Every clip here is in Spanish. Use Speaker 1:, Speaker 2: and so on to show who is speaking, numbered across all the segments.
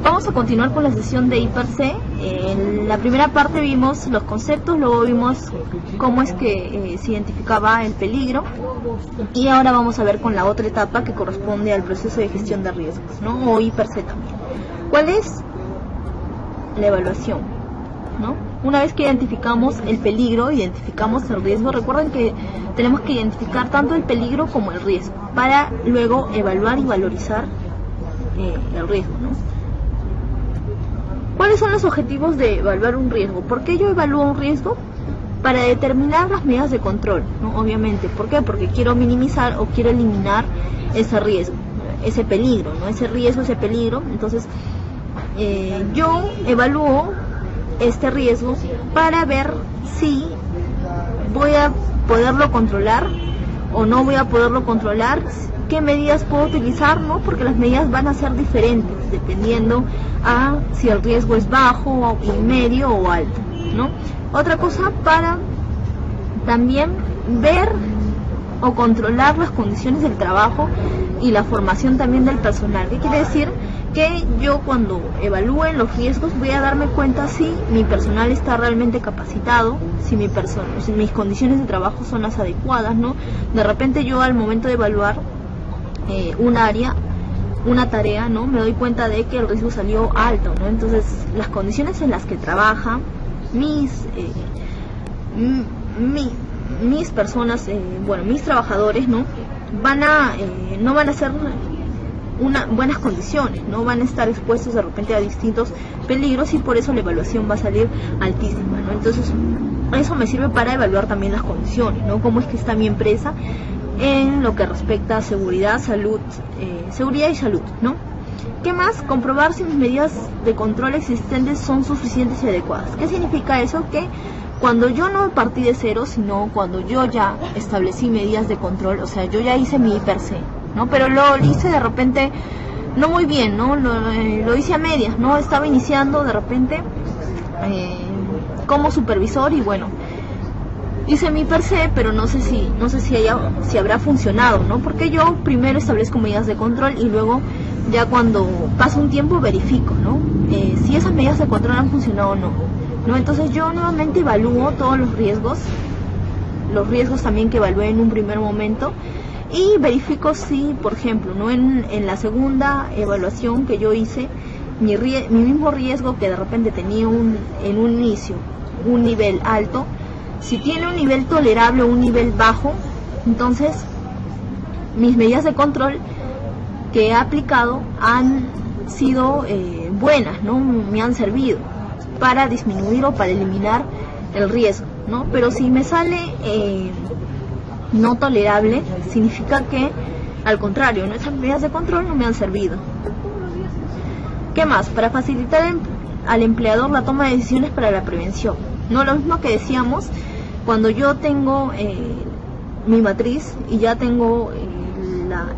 Speaker 1: Vamos a continuar con la sesión de I+C. En la primera parte vimos los conceptos, luego vimos cómo es que se identificaba el peligro, y ahora vamos a ver con la otra etapa que corresponde al proceso de gestión de riesgos, ¿no? O I+C también. ¿Cuál es la evaluación? ¿No? Una vez que identificamos el peligro, identificamos el riesgo, recuerden que tenemos que identificar tanto el peligro como el riesgo para luego evaluar y valorizar el riesgo, ¿no? ¿Cuáles son los objetivos de evaluar un riesgo? ¿Por qué yo evalúo un riesgo? Para determinar las medidas de control, ¿no? Obviamente. ¿Por qué? Porque quiero minimizar o quiero eliminar ese riesgo, ese peligro, ¿no? Ese riesgo, ese peligro. Entonces, yo evalúo este riesgo para ver si voy a poderlo controlar o no voy a poderlo controlar, qué medidas puedo utilizar, ¿no? Porque las medidas van a ser diferentes dependiendo a si el riesgo es bajo, medio o alto, ¿no? Otra cosa, para también ver o controlar las condiciones del trabajo y la formación también del personal. ¿Qué quiere decir? Que yo cuando evalúe los riesgos voy a darme cuenta si mi personal está realmente capacitado, si mis condiciones de trabajo son las adecuadas, ¿no? De repente yo al momento de evaluar un área, una tarea, ¿no? Me doy cuenta de que el riesgo salió alto, ¿no? Entonces las condiciones en las que trabajan mis personas, mis trabajadores, ¿no? No van a ser buenas condiciones, no van a estar expuestos de repente a distintos peligros, y por eso la evaluación va a salir altísima, ¿no? Entonces eso me sirve para evaluar también las condiciones, ¿no? Cómo es que está mi empresa en lo que respecta a seguridad, seguridad y salud, ¿no? ¿Qué más? Comprobar si mis medidas de control existentes son suficientes y adecuadas. ¿Qué significa eso? Que cuando yo no partí de cero, sino cuando yo ya establecí medidas de control, o sea, yo ya hice mi I+C, ¿no? Pero lo hice de repente no muy bien, ¿no? Lo hice a medias, ¿no? Estaba iniciando de repente como supervisor, y bueno, hice mi I+C, pero no sé si habrá funcionado, ¿no? Porque yo primero establezco medidas de control y luego ya cuando pasa un tiempo verifico, ¿no? Si esas medidas de control han funcionado o no, ¿no? Entonces yo nuevamente evalúo todos los riesgos también que evalué en un primer momento, y verifico si, por ejemplo, ¿no? En la segunda evaluación que yo hice, mi mismo riesgo que de repente tenía en un inicio un nivel alto, si tiene un nivel tolerable o un nivel bajo, entonces mis medidas de control que he aplicado han sido buenas, ¿no? Me han servido para disminuir o para eliminar el riesgo, ¿no? Pero si me sale no tolerable, significa que al contrario, ¿no? Esas medidas de control no me han servido. ¿Qué más? Para facilitar al empleador la toma de decisiones para la prevención, ¿no? Lo mismo que decíamos, cuando yo tengo mi matriz y ya tengo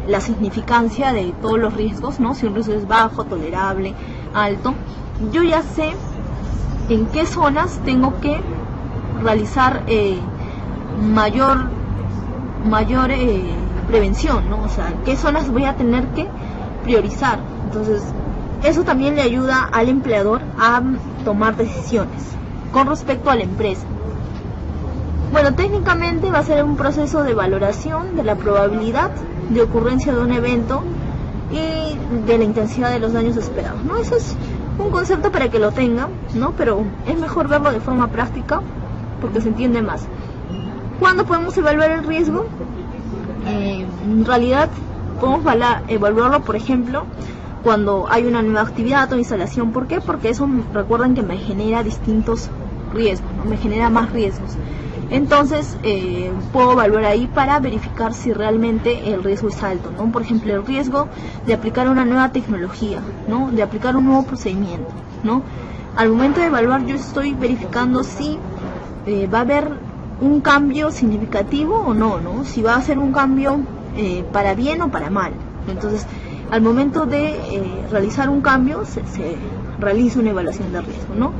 Speaker 1: la significancia de todos los riesgos, ¿no? Si un riesgo es bajo, tolerable, alto, yo ya sé en qué zonas tengo que realizar mayor prevención, ¿no? O sea, en qué zonas voy a tener que priorizar. Entonces, eso también le ayuda al empleador a tomar decisiones con respecto a la empresa. Bueno, técnicamente va a ser un proceso de valoración de la probabilidad de ocurrencia de un evento y de la intensidad de los daños esperados, ¿no? Eso es un concepto para que lo tengan, ¿no? Pero es mejor verlo de forma práctica porque se entiende más. ¿Cuándo podemos evaluar el riesgo? En realidad podemos evaluarlo, por ejemplo, cuando hay una nueva actividad o instalación. ¿Por qué? Porque eso, recuerden que me genera distintos riesgos, ¿no? Me genera más riesgos. Entonces puedo evaluar ahí para verificar si realmente el riesgo es alto, ¿no? Por ejemplo, el riesgo de aplicar una nueva tecnología, ¿no? De aplicar un nuevo procedimiento, ¿no? Al momento de evaluar yo estoy verificando si va a haber un cambio significativo o no, ¿no? Si va a ser un cambio para bien o para mal. Entonces, al momento de realizar un cambio se realiza una evaluación de riesgo, ¿no?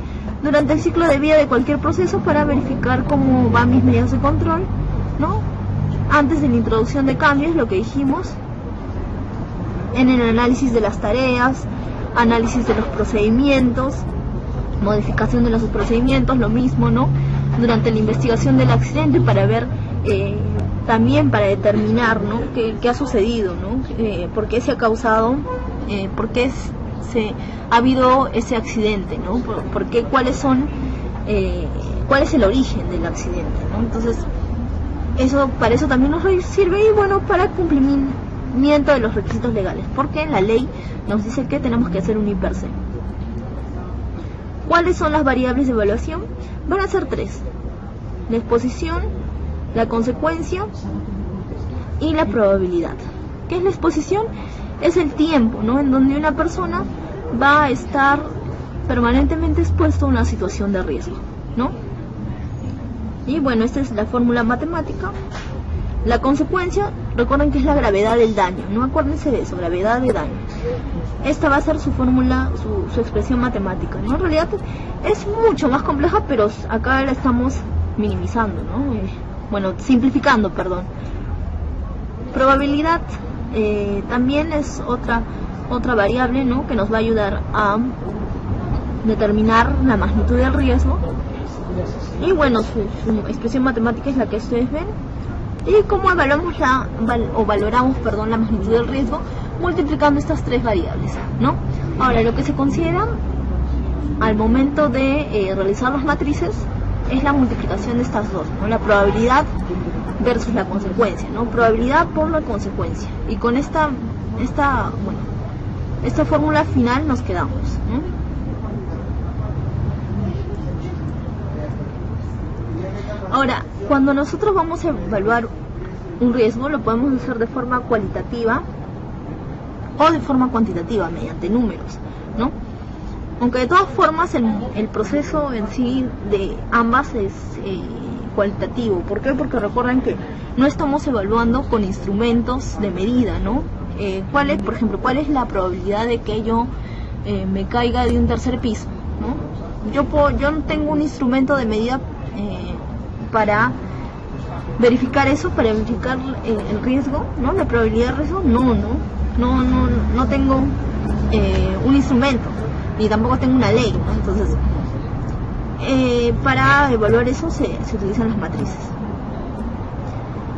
Speaker 1: Durante el ciclo de vida de cualquier proceso, para verificar cómo van mis medidas de control, ¿no? Antes de la introducción de cambios, lo que dijimos, en el análisis de las tareas, análisis de los procedimientos, modificación de los procedimientos, lo mismo, ¿no? Durante la investigación del accidente para ver, también para determinar, ¿no? qué ha sucedido, ¿no? Por qué se ha causado, por qué ha habido ese accidente, ¿no? Por qué, cuál es el origen del accidente, ¿no? Entonces, para eso también nos sirve, y bueno, para cumplimiento de los requisitos legales, porque la ley nos dice que tenemos que hacer un I+C. ¿Cuáles son las variables de evaluación? Van a ser 3: la exposición, la consecuencia y la probabilidad. ¿Qué es la exposición? Es el tiempo, ¿no?, en donde una persona va a estar permanentemente expuesto a una situación de riesgo, ¿no? Y bueno, esta es la fórmula matemática. La consecuencia, recuerden que es la gravedad del daño, no acuérdense de eso, gravedad de daño. Esta va a ser su fórmula, su expresión matemática, ¿no? En realidad es mucho más compleja, pero acá la estamos minimizando, ¿no? Bueno, simplificando, perdón. Probabilidad también es otra variable, ¿no?, que nos va a ayudar a determinar la magnitud del riesgo. Y bueno, su expresión matemática es la que ustedes ven. ¿Y cómo evaluamos valoramos la magnitud del riesgo? Multiplicando estas 3 variables, ¿no? Ahora, lo que se considera al momento de realizar las matrices es la multiplicación de estas dos, ¿no? La probabilidad versus la consecuencia, ¿no? Probabilidad por la consecuencia. Y con esta fórmula final nos quedamos, ¿no? Ahora, cuando nosotros vamos a evaluar un riesgo, lo podemos hacer de forma cualitativa o de forma cuantitativa, mediante números, ¿no? Aunque de todas formas el proceso en sí de ambas es cualitativo. ¿Por qué? Porque recuerden que no estamos evaluando con instrumentos de medida, ¿no? Por ejemplo, ¿cuál es la probabilidad de que yo me caiga de un tercer piso, ¿no? Yo no tengo un instrumento de medida para verificar eso, para verificar el riesgo, ¿no? La probabilidad de riesgo, no tengo un instrumento, ni tampoco tengo una ley, ¿no? Entonces, para evaluar eso se utilizan las matrices.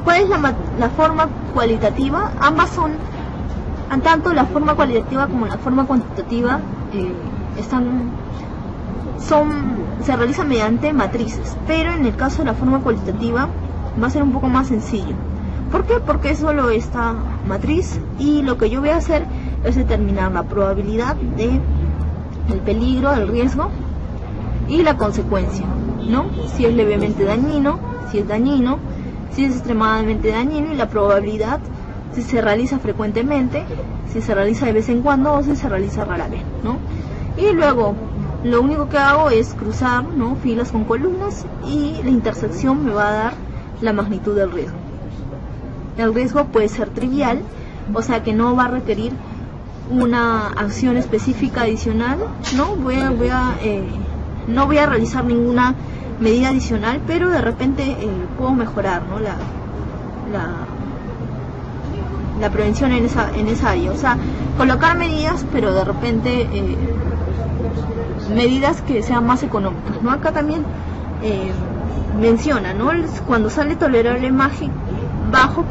Speaker 1: ¿Cuál es la forma cualitativa? Ambas tanto la forma cualitativa como la forma cuantitativa se realizan mediante matrices, pero en el caso de la forma cualitativa va a ser un poco más sencillo. ¿Por qué? Porque es solo esta matriz, y lo que yo voy a hacer es determinar la probabilidad del peligro, del riesgo, y la consecuencia, ¿no? Si es levemente dañino, si es dañino, si es extremadamente dañino, y la probabilidad si se realiza frecuentemente, si se realiza de vez en cuando o si se realiza rara vez, ¿no? Y luego lo único que hago es cruzar, ¿no?, filas con columnas, y la intersección me va a dar la magnitud del riesgo. El riesgo puede ser trivial, o sea que no va a requerir una acción específica adicional, ¿no? No voy a realizar ninguna medida adicional, pero de repente puedo mejorar, ¿no?, la prevención en esa área. O sea, colocar medidas, pero de repente medidas que sean más económicas, ¿no? Acá también menciona, ¿no?, cuando sale tolerable bajo,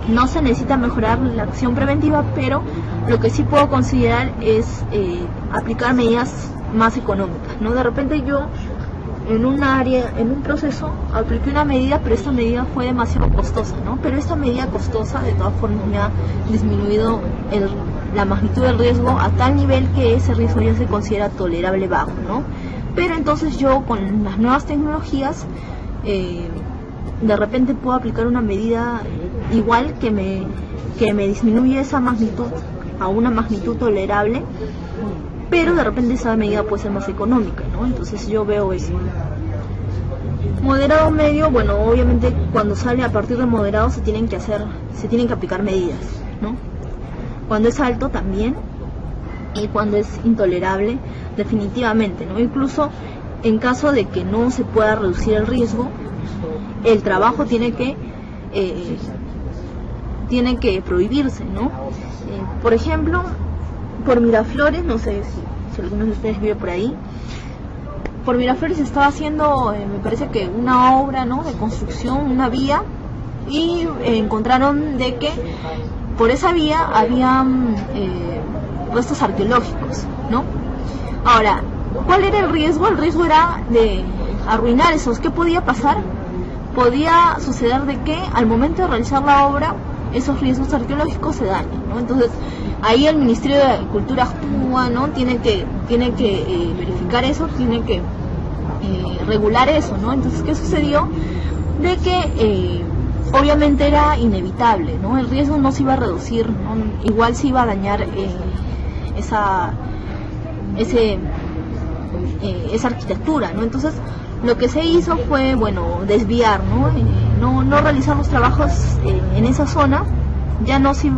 Speaker 1: no se necesita mejorar la acción preventiva, pero lo que sí puedo considerar es aplicar medidas más económicas, ¿no? De repente yo en un proceso apliqué una medida, pero esta medida fue demasiado costosa, ¿no? Pero esta medida costosa de todas formas me ha disminuido la magnitud del riesgo a tal nivel que ese riesgo ya se considera tolerable bajo, ¿no? Pero entonces yo con las nuevas tecnologías de repente puedo aplicar una medida igual que me disminuye esa magnitud a una magnitud tolerable, pero de repente esa medida puede ser más económica, ¿no? Entonces yo veo eso. Moderado medio, bueno, obviamente cuando sale a partir de moderado se tienen que aplicar medidas, ¿no? Cuando es alto también, y cuando es intolerable definitivamente, ¿no? Incluso en caso de que no se pueda reducir el riesgo, el trabajo tiene que prohibirse, ¿no? Por ejemplo, por Miraflores, no sé si algunos de ustedes vive por ahí. Por Miraflores se estaba haciendo, me parece que una obra, ¿no?, de construcción, una vía, y encontraron de que por esa vía habían restos arqueológicos, ¿no? Ahora, ¿cuál era el riesgo? El riesgo era de arruinar esos. ¿Qué podía pasar? Podía suceder de que al momento de realizar la obra esos riesgos arqueológicos se dañan, ¿no? Entonces ahí el Ministerio de Cultura actúa, ¿no? Tiene que verificar eso, tiene que regular eso, ¿no? Entonces, ¿qué sucedió? De que obviamente era inevitable, ¿no? El riesgo no se iba a reducir, ¿no? Igual se iba a dañar esa arquitectura, ¿no? Entonces lo que se hizo fue, bueno, desviar, ¿no? No realizar los trabajos en esa zona, ya no se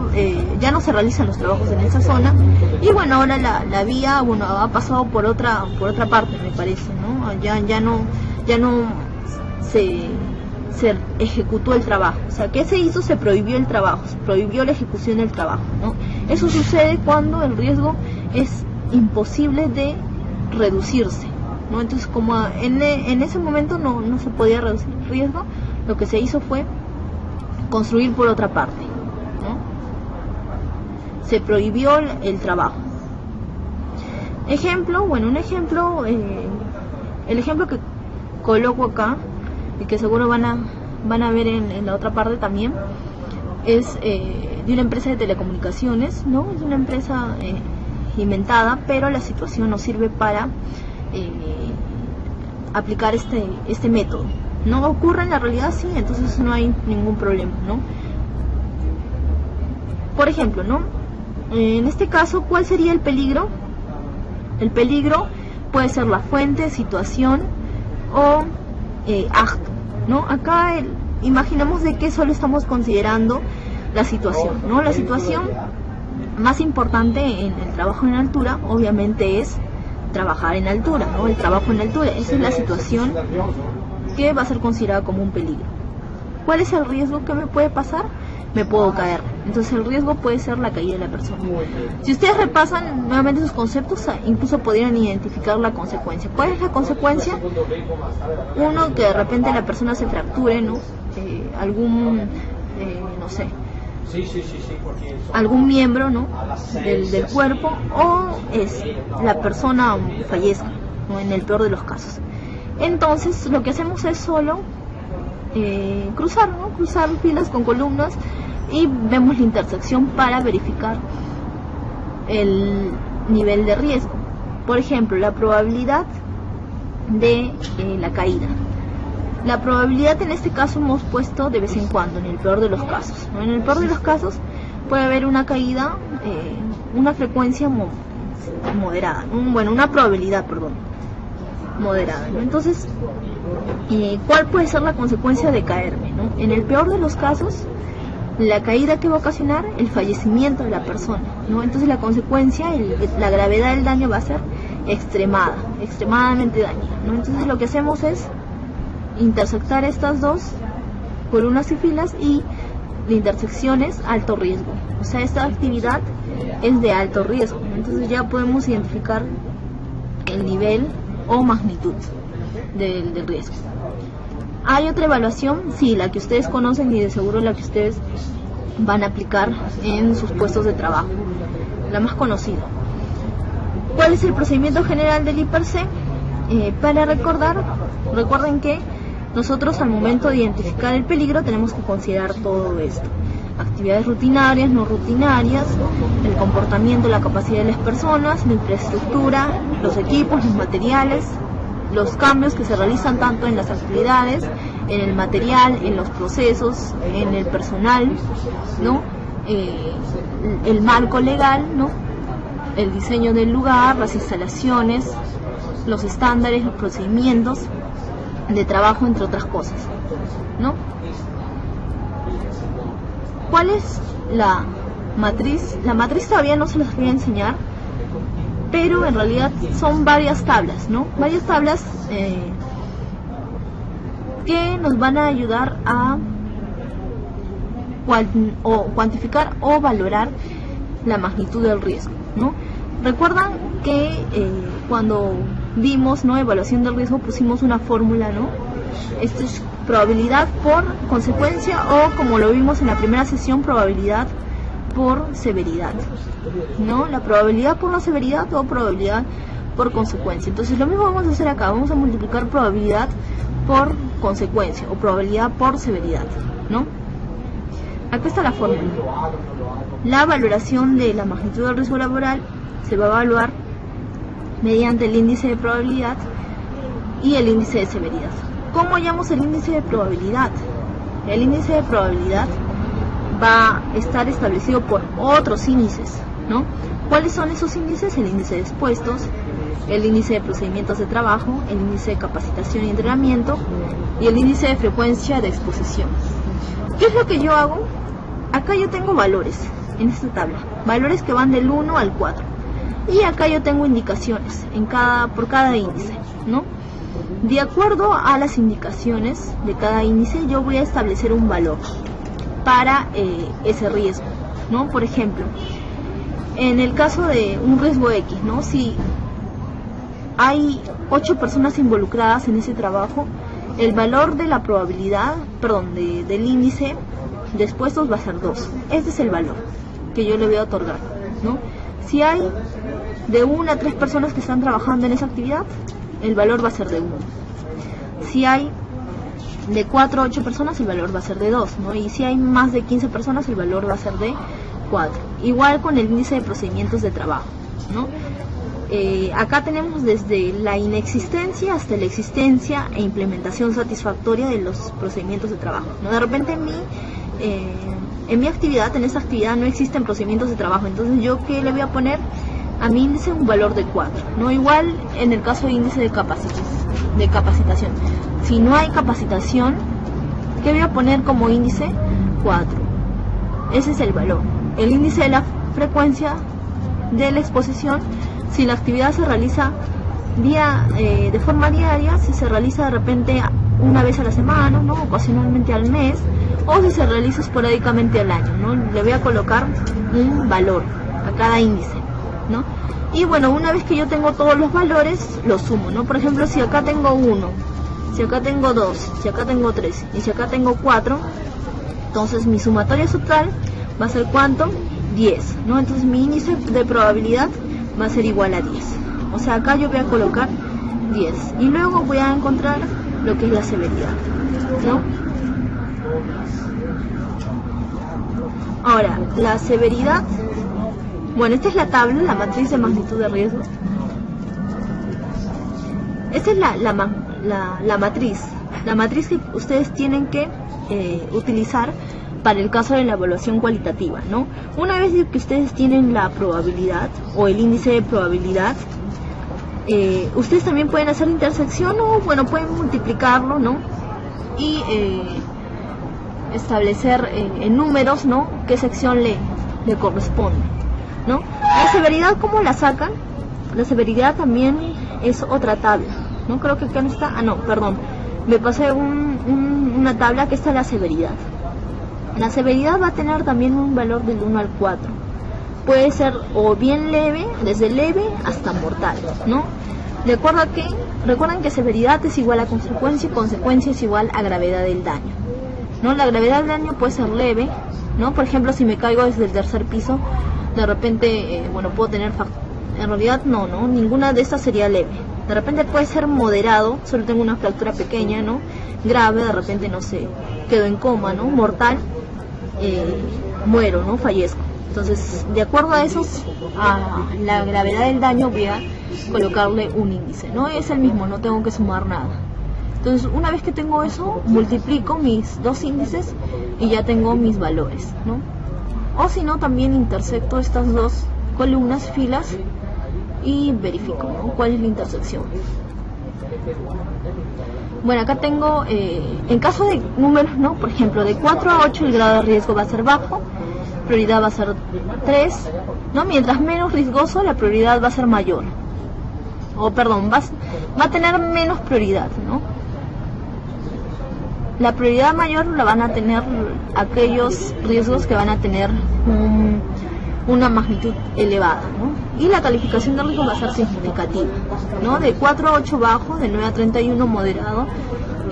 Speaker 1: realizan los trabajos en esa zona, y bueno, ahora la vía, bueno, ha pasado por otra parte, me parece, ¿no? Ya no se ejecutó el trabajo. O sea, ¿qué se hizo? Se prohibió el trabajo, se prohibió la ejecución del trabajo, ¿no? Eso sucede cuando el riesgo es imposible de reducirse, ¿no? Entonces, como en ese momento no se podía reducir el riesgo, lo que se hizo fue construir por otra parte, ¿no? Se prohibió el trabajo. Ejemplo, bueno, un ejemplo, el ejemplo que coloco acá, y que seguro van a ver en la otra parte también, es de una empresa de telecomunicaciones, ¿no? Es una empresa inventada, pero la situación nos sirve para aplicar este método. No ocurre en la realidad, sí, entonces no hay ningún problema, ¿no? Por ejemplo, ¿no? En este caso, ¿cuál sería el peligro? El peligro puede ser la fuente, situación o acto, ¿no? Acá imaginemos de que solo estamos considerando la situación, ¿no? La situación más importante en el trabajo en altura obviamente es trabajar en altura, ¿no? El trabajo en altura, esa es la situación que va a ser considerada como un peligro. ¿Cuál es el riesgo que me puede pasar? Me puedo caer. Entonces el riesgo puede ser la caída de la persona. Si ustedes repasan nuevamente sus conceptos, incluso podrían identificar la consecuencia. ¿Cuál es la consecuencia? Uno, que de repente la persona se fracture, ¿no? No sé, algún miembro, ¿no?, del cuerpo, o la persona fallezca, ¿no?, en el peor de los casos. Entonces lo que hacemos es solo cruzar filas con columnas y vemos la intersección para verificar el nivel de riesgo. Por ejemplo, la probabilidad de la caída. La probabilidad en este caso hemos puesto de vez en cuando, en el peor de los casos, ¿no? En el peor de los casos puede haber una caída, una frecuencia moderada, una probabilidad, moderada, ¿no? Entonces, ¿cuál puede ser la consecuencia de caerme, ¿no? En el peor de los casos, la caída que va a ocasionar el fallecimiento de la persona, ¿no? Entonces la consecuencia, la gravedad del daño va a ser extremadamente dañina, ¿no? Entonces lo que hacemos es intersectar estas dos columnas y filas, y la intersección es alto riesgo, o sea, esta actividad es de alto riesgo, ¿no? Entonces ya podemos identificar el nivel o magnitud del riesgo. ¿Hay otra evaluación? Sí, la que ustedes conocen y de seguro la que ustedes van a aplicar en sus puestos de trabajo, la más conocida. ¿Cuál es el procedimiento general del IPRC? Recuerden que nosotros al momento de identificar el peligro tenemos que considerar todo esto: actividades rutinarias, no rutinarias, el comportamiento, la capacidad de las personas, la infraestructura, los equipos, los materiales, los cambios que se realizan tanto en las actividades, en el material, en los procesos, en el personal, ¿no? El marco legal, ¿no? El diseño del lugar, las instalaciones, los estándares, los procedimientos de trabajo, entre otras cosas, ¿no? ¿Cuál es la matriz? La matriz todavía no se las voy a enseñar, pero en realidad son varias tablas, ¿no? Varias tablas que nos van a ayudar a cuantificar o valorar la magnitud del riesgo, ¿no? Recuerdan que cuando vimos, ¿no?, evaluación del riesgo, pusimos una fórmula, ¿no? Esto es probabilidad por consecuencia, o como lo vimos en la primera sesión, probabilidad por severidad, ¿no? La probabilidad por la severidad o probabilidad por consecuencia. Entonces lo mismo vamos a hacer acá, vamos a multiplicar probabilidad por consecuencia o probabilidad por severidad, ¿no? Acá está la fórmula. La valoración de la magnitud del riesgo laboral se va a evaluar mediante el índice de probabilidad y el índice de severidad. ¿Cómo hallamos el índice de probabilidad? El índice de probabilidad va a estar establecido por otros índices, ¿no? ¿Cuáles son esos índices? El índice de expuestos, el índice de procedimientos de trabajo, el índice de capacitación y entrenamiento y el índice de frecuencia de exposición. ¿Qué es lo que yo hago? Acá yo tengo valores en esta tabla, valores que van del 1 al 4. Y acá yo tengo indicaciones por cada índice, ¿no? De acuerdo a las indicaciones de cada índice, yo voy a establecer un valor para ese riesgo, ¿no? Por ejemplo, en el caso de un riesgo X, ¿no? Si hay 8 personas involucradas en ese trabajo, el valor de la probabilidad, del índice de expuestos va a ser 2. Este es el valor que yo le voy a otorgar, ¿no? Si hay de 1 a 3 personas que están trabajando en esa actividad, el valor va a ser de 1. Si hay de 4 a 8 personas, el valor va a ser de 2, ¿no? Y si hay más de 15 personas, el valor va a ser de 4. Igual con el índice de procedimientos de trabajo, ¿no? Acá tenemos desde la inexistencia hasta la existencia e implementación satisfactoria de los procedimientos de trabajo, ¿no? De repente en mi actividad, en esa actividad no existen procedimientos de trabajo, entonces yo ¿qué le voy a poner a mi índice? Un valor de 4, ¿no? Igual en el caso de índice de capacitación, si no hay capacitación, ¿qué voy a poner como índice? 4. Ese es el valor. El índice de la frecuencia de la exposición, si la actividad se realiza de forma diaria, si se realiza de repente una vez a la semana, ¿no? Ocasionalmente al mes, o si se realiza esporádicamente al año, ¿no? Le voy a colocar un valor a cada índice, ¿no? Y bueno, una vez que yo tengo todos los valores, los sumo, ¿no? Por ejemplo, si acá tengo 1, si acá tengo 2, si acá tengo 3 y si acá tengo 4, entonces mi sumatoria total va a ser ¿cuánto? 10, ¿no? Entonces mi índice de probabilidad va a ser igual a 10. O sea, acá yo voy a colocar 10 y luego voy a encontrar lo que es la severidad, ¿no? Ahora, la severidad, bueno, esta es la tabla, la matriz de magnitud de riesgo. Esta es la matriz que ustedes tienen que utilizar para el caso de la evaluación cualitativa, ¿no? Una vez que ustedes tienen la probabilidad o el índice de probabilidad, ustedes también pueden hacer intersección o, bueno, pueden multiplicarlo, ¿no? Y establecer en números, ¿no?, qué sección le corresponde, ¿no? La severidad, ¿cómo la sacan? La severidad también es otra tabla, ¿no? Creo que acá no está, perdón, me pasé una tabla que está la severidad. La severidad va a tener también un valor del 1 al 4. Puede ser o bien leve, desde leve hasta mortal, ¿no? Recuerden que severidad es igual a consecuencia y consecuencia es igual a gravedad del daño, ¿no? La gravedad del daño puede ser leve, ¿no? Por ejemplo, si me caigo desde el tercer piso, de repente, puedo tener... En realidad no, ninguna de estas sería leve. De repente puede ser moderado, solo tengo una fractura pequeña, ¿no? Grave, de repente, no sé, quedo en coma, ¿no? Mortal, muero, ¿no? Fallezco. Entonces, de acuerdo a la gravedad del daño voy a colocarle un índice, ¿no? Es el mismo, no tengo que sumar nada. Entonces, una vez que tengo eso, multiplico mis dos índices y ya tengo mis valores, ¿no? O si no, también intersecto estas dos columnas, filas, y verifico, ¿no?, cuál es la intersección. Bueno, acá tengo, en caso de números, ¿no?, por ejemplo, de 4 a 8 el grado de riesgo va a ser bajo, prioridad va a ser 3, ¿no? Mientras menos riesgoso, la prioridad va a ser mayor. O perdón, va a tener menos prioridad, ¿no? La prioridad mayor la van a tener aquellos riesgos que van a tener una magnitud elevada, ¿no? Y la calificación de riesgo va a ser significativa, ¿no? De 4 a 8 bajo, de 9 a 31 moderado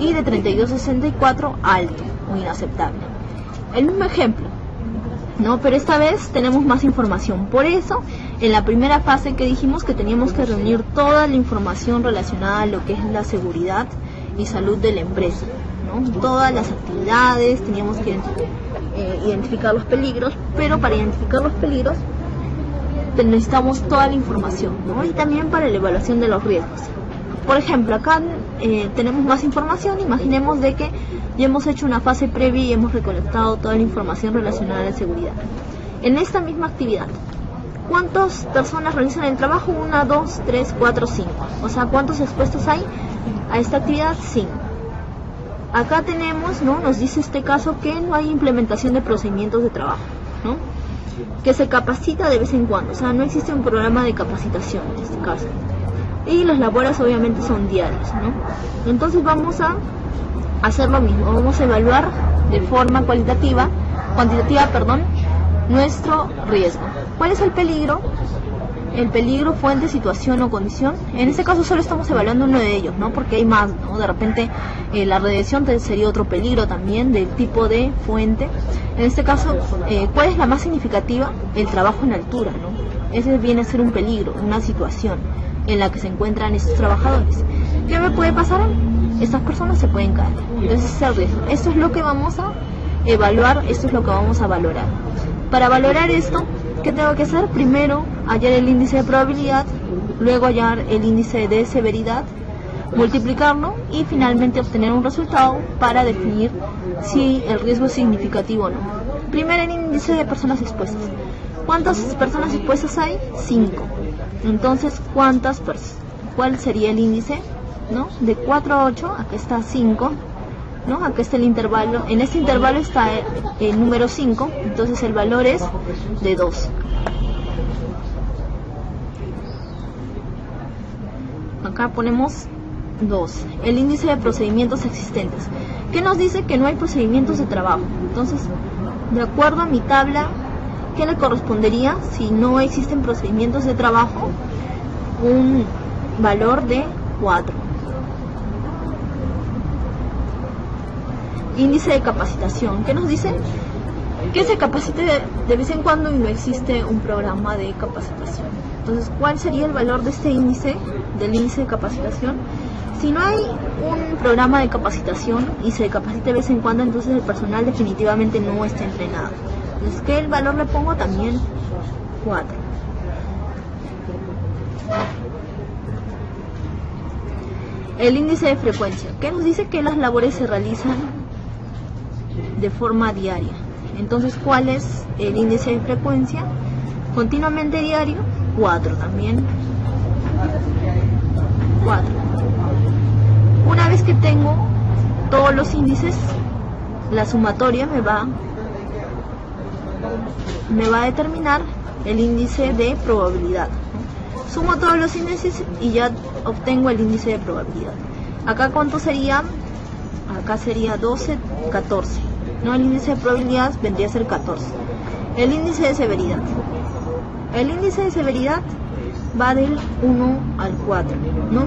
Speaker 1: y de 32 a 64 alto o inaceptable. El mismo ejemplo, ¿no? Pero esta vez tenemos más información. Por eso, en la primera fase que dijimos que teníamos que reunir toda la información relacionada a lo que es la seguridad y salud de la empresa, ¿no? Todas las actividades, teníamos que identificar los peligros, pero para identificar los peligros necesitamos toda la información, ¿no? Y también para la evaluación de los riesgos. Por ejemplo, acá tenemos más información. Imaginemos de que ya hemos hecho una fase previa y hemos recolectado toda la información relacionada a la seguridad. En esta misma actividad, ¿cuántas personas realizan el trabajo? 1, 2, 3, 4, 5. O sea, ¿cuántos expuestos hay a esta actividad? 5. Acá tenemos, ¿no? Nos dice este caso que no hay implementación de procedimientos de trabajo, ¿no? Que se capacita de vez en cuando, o sea, no existe un programa de capacitación en este caso. Y las labores obviamente son diarias, ¿no? Entonces vamos a hacer lo mismo, vamos a evaluar de forma cuantitativa, nuestro riesgo. ¿Cuál es el peligro? El peligro, fuente, situación o condición. En este caso solo estamos evaluando uno de ellos, ¿no? Porque hay más, ¿no? De repente la radiación sería otro peligro también del tipo de fuente. En este caso, ¿cuál es la más significativa? El trabajo en altura, ¿no? Ese viene a ser un peligro, una situación en la que se encuentran estos trabajadores. ¿Qué me puede pasar? Estas personas se pueden caer. Entonces es el riesgo. Esto es lo que vamos a evaluar, esto es lo que vamos a valorar. Para valorar esto, ¿qué tengo que hacer? Primero, hallar el índice de probabilidad, luego hallar el índice de severidad, multiplicarlo y finalmente obtener un resultado para definir si el riesgo es significativo o no. Primero, el índice de personas expuestas. ¿Cuántas personas expuestas hay? 5. Entonces, ¿cuál sería el índice? ¿No? De 4 a 8, acá está 5, ¿no? Acá está el intervalo. En este intervalo está el número 5, entonces el valor es de 2. Acá ponemos 2. El índice de procedimientos existentes. ¿Qué nos dice? Que no hay procedimientos de trabajo. Entonces, de acuerdo a mi tabla, ¿qué le correspondería si no existen procedimientos de trabajo? Un valor de 4. Índice de capacitación. ¿Qué nos dice? Que se capacite de vez en cuando y no existe un programa de capacitación. Entonces, ¿cuál sería el valor de este índice, del índice de capacitación? Si no hay un programa de capacitación y se capacita de vez en cuando, entonces el personal definitivamente no está entrenado. Entonces, ¿qué el valor le pongo? También 4. El índice de frecuencia. ¿Qué nos dice? Que las labores se realizan de forma diaria. Entonces, ¿cuál es el índice de frecuencia? Continuamente diario, 4 también. 4. Una vez que tengo todos los índices, la sumatoria me va a determinar el índice de probabilidad. Sumo todos los índices y ya obtengo el índice de probabilidad. Acá ¿cuánto sería? Acá sería 12, 14. ¿No? El índice de probabilidad vendría a ser 14. El índice de severidad. El índice de severidad va del 1 al 4, ¿no?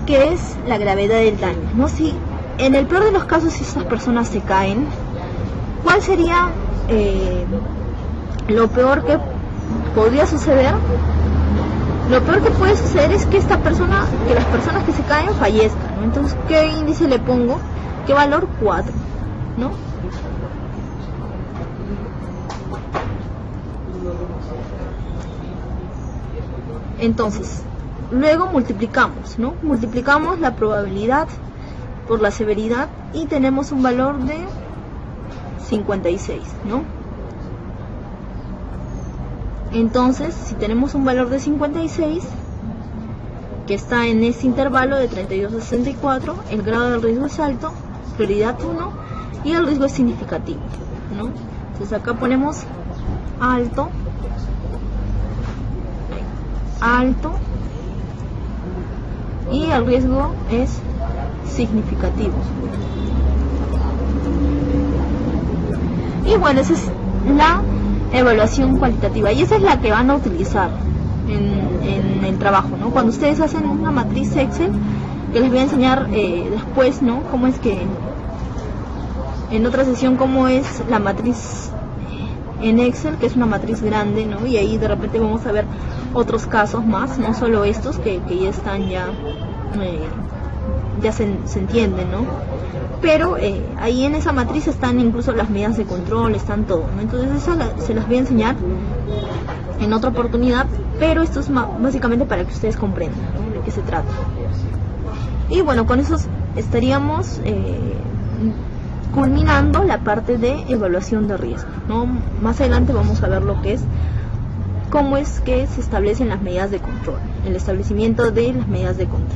Speaker 1: Que es la gravedad del daño, ¿no? Si en el peor de los casos, si estas personas se caen, ¿cuál sería lo peor que podría suceder? Lo peor que puede suceder es que las personas que se caen fallezcan, ¿no? Entonces, ¿qué índice le pongo? ¿Qué valor? 4, ¿no? Entonces, luego multiplicamos, ¿no? Multiplicamos la probabilidad por la severidad y tenemos un valor de 56, ¿no? Entonces, si tenemos un valor de 56, que está en este intervalo de 32 a 64, el grado del riesgo es alto, prioridad 1, y el riesgo es significativo, ¿no? Entonces acá ponemos alto, y el riesgo es significativo. Y bueno, esa es la evaluación cualitativa, y esa es la que van a utilizar en el trabajo, ¿no? Cuando ustedes hacen una matriz Excel, que les voy a enseñar después, ¿no? Cómo es que en otra sesión, cómo es la matriz en Excel, que es una matriz grande, ¿no? Y ahí de repente vamos a ver otros casos más, no solo estos que ya están ya se entienden, ¿no? Pero ahí en esa matriz están incluso las medidas de control, están todo, ¿no? Entonces eso se las voy a enseñar en otra oportunidad, pero esto es básicamente para que ustedes comprendan, ¿no?, de qué se trata. Y bueno, con eso estaríamos culminando la parte de evaluación de riesgo, ¿no? Más adelante vamos a ver lo que es, cómo es que se establecen las medidas de control, el establecimiento de las medidas de control.